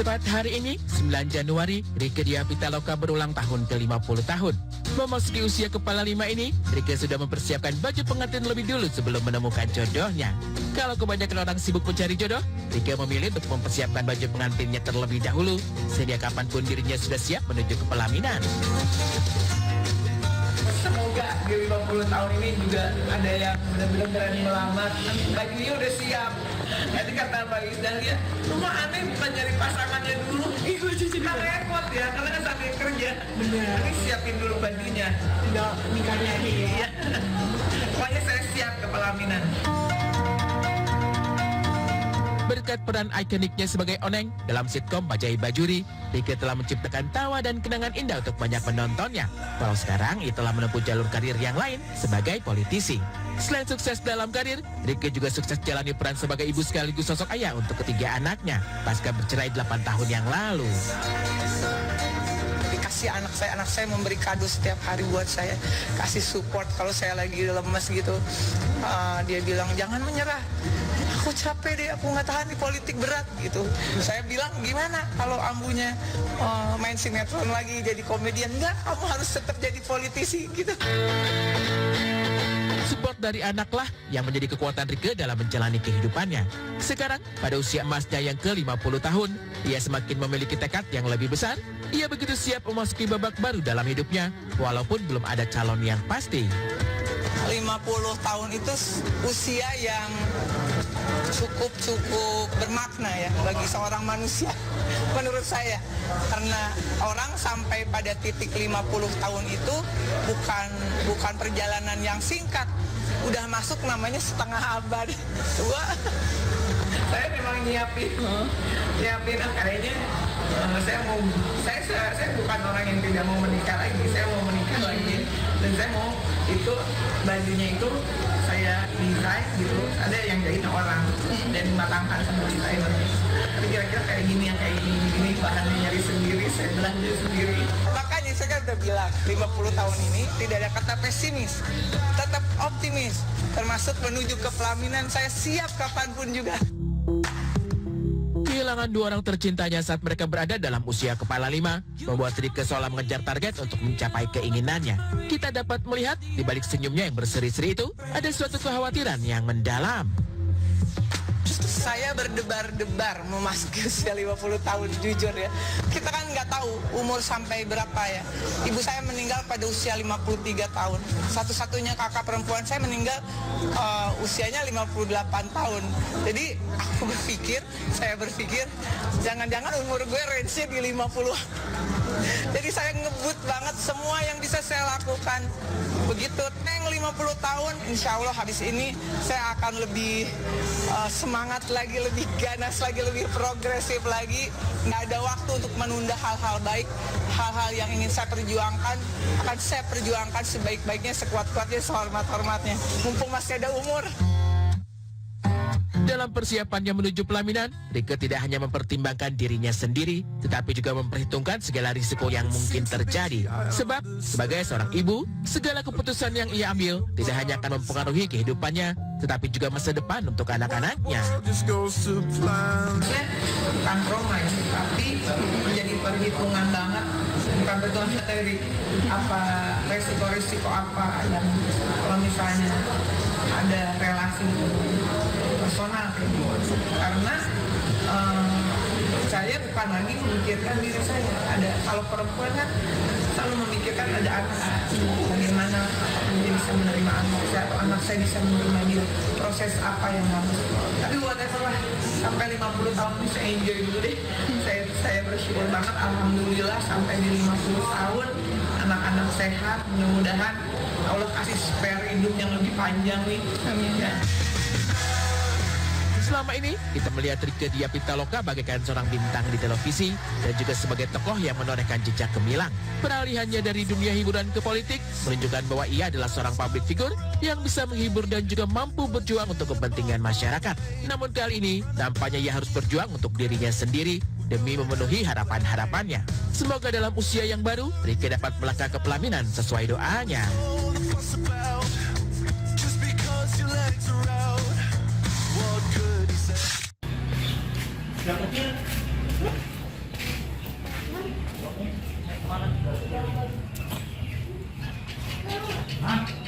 Tepat hari ini, 9 Januari, Rieke Diah Pitaloka berulang tahun ke-50 tahun. Memasuki usia kepala 5 ini, Rieke sudah mempersiapkan baju pengantin lebih dulu sebelum menemukan jodohnya. Kalau kebanyakan orang sibuk mencari jodoh, Rieke memilih untuk mempersiapkan baju pengantinnya terlebih dahulu, sehingga kapanpun dirinya sudah siap menuju ke pelaminan. Semoga di 50 tahun ini juga ada yang benar-benar berani melamar. Bajunya udah siap. Nanti kata Pak Isdal ya, cuma aneh bukan nyari pasangannya dulu. Kan repot ya, karena kan sambil kerja. Bener. Ini siapin dulu bajunya. Tidak nikahnya nih ya. Pokoknya saya siap ke pelaminan. Berkat peran ikoniknya sebagai Oneng dalam sitkom Bajai Bajuri, Rieke telah menciptakan tawa dan kenangan indah untuk banyak penontonnya. Walau sekarang ia telah menempuh jalur karir yang lain sebagai politisi. Selain sukses dalam karir, Rieke juga sukses jalani peran sebagai ibu sekaligus sosok ayah untuk ketiga anaknya pasca bercerai 8 tahun yang lalu. Dikasih anak saya memberi kado setiap hari buat saya, kasih support kalau saya lagi lemes gitu. Dia bilang jangan menyerah, aku capek deh, aku nggak tahan di politik berat gitu. Saya bilang gimana kalau ambunya main sinetron lagi jadi komedian, enggak, kamu harus tetap jadi politisi gitu. Support dari anaklah yang menjadi kekuatan Rieke dalam menjalani kehidupannya. Sekarang, pada usia emasnya yang ke-50 tahun, ia semakin memiliki tekad yang lebih besar. Ia begitu siap memasuki babak baru dalam hidupnya, walaupun belum ada calon yang pasti. 50 tahun itu usia yang cukup bermakna ya bagi seorang manusia menurut saya, karena orang sampai pada titik 50 tahun itu bukan perjalanan yang singkat, udah masuk namanya setengah abad. Saya memang nyiapin kayaknya saya bukan orang yang tidak mau menikah lagi, saya mau menikah lagi dan saya mau itu bajunya itu saya desain gitu, ada yang jahit orang dan dimatangkan sama desainer. Tapi kira-kira kayak gini yang kayak gini bahannya nyari sendiri, saya belanja sendiri. Makanya saya kan udah bilang 50 tahun ini tidak ada kata pesimis, tetap optimis, termasuk menuju ke pelaminan saya siap kapanpun juga. Kehilangan dua orang tercintanya saat mereka berada dalam usia kepala 5 membuat Rieke seolah mengejar target untuk mencapai keinginannya. Kita dapat melihat di balik senyumnya yang berseri-seri itu ada suatu kekhawatiran yang mendalam. Saya berdebar-debar memasuki usia 50 tahun, jujur ya. Kita kan nggak tahu umur sampai berapa ya. Ibu saya meninggal pada usia 53 tahun. Satu-satunya kakak perempuan saya meninggal usianya 58 tahun. Jadi saya berpikir, jangan-jangan umur gue range-nya di 50. Jadi saya ngebut banget semua yang bisa saya lakukan. Begitu Neng 50 tahun, insya Allah habis ini saya akan lebih semangat lagi, lebih ganas lagi, lebih progresif lagi. Nggak ada waktu untuk menunda hal-hal baik. Hal-hal yang ingin saya perjuangkan akan saya perjuangkan sebaik-baiknya, sekuat-kuatnya, sehormat-hormatnya. Mumpung masih ada umur. Dalam persiapannya menuju pelaminan, Rieke tidak hanya mempertimbangkan dirinya sendiri, tetapi juga memperhitungkan segala risiko yang mungkin terjadi. Sebab, sebagai seorang ibu, segala keputusan yang ia ambil tidak hanya akan mempengaruhi kehidupannya, tetapi juga masa depan untuk anak-anaknya. Bukan trauma ya, tapi menjadi perhitungan banget. Bukan perhitungan dari apa resiko-resiko apa yang kalau misalnya ada relasi personal karena saya bukan lagi memikirkan diri saya. Kalau perempuan kan selalu memikirkan ada anak, bagaimana dia bisa menerima anak saya atau anak saya bisa menerima dia, proses apa yang harus. Tapi whatever lah, sampai 50 tahun ini saya enjoy dulu deh. Saya bersyukur banget, alhamdulillah sampai di 50 tahun anak-anak sehat, mudah-mudahan Allah kasih spare hidup yang lebih panjang nih. Amin ya. Selama ini, kita melihat Rieke Diah Pitaloka bagaikan seorang bintang di televisi dan juga sebagai tokoh yang menorehkan jejak gemilang. Peralihannya dari dunia hiburan ke politik menunjukkan bahwa ia adalah seorang public figure yang bisa menghibur dan juga mampu berjuang untuk kepentingan masyarakat. Namun kali ini, tampaknya ia harus berjuang untuk dirinya sendiri demi memenuhi harapan-harapannya. Semoga dalam usia yang baru, Rieke dapat melangkah ke pelaminan sesuai doanya. Yang kecil Hah?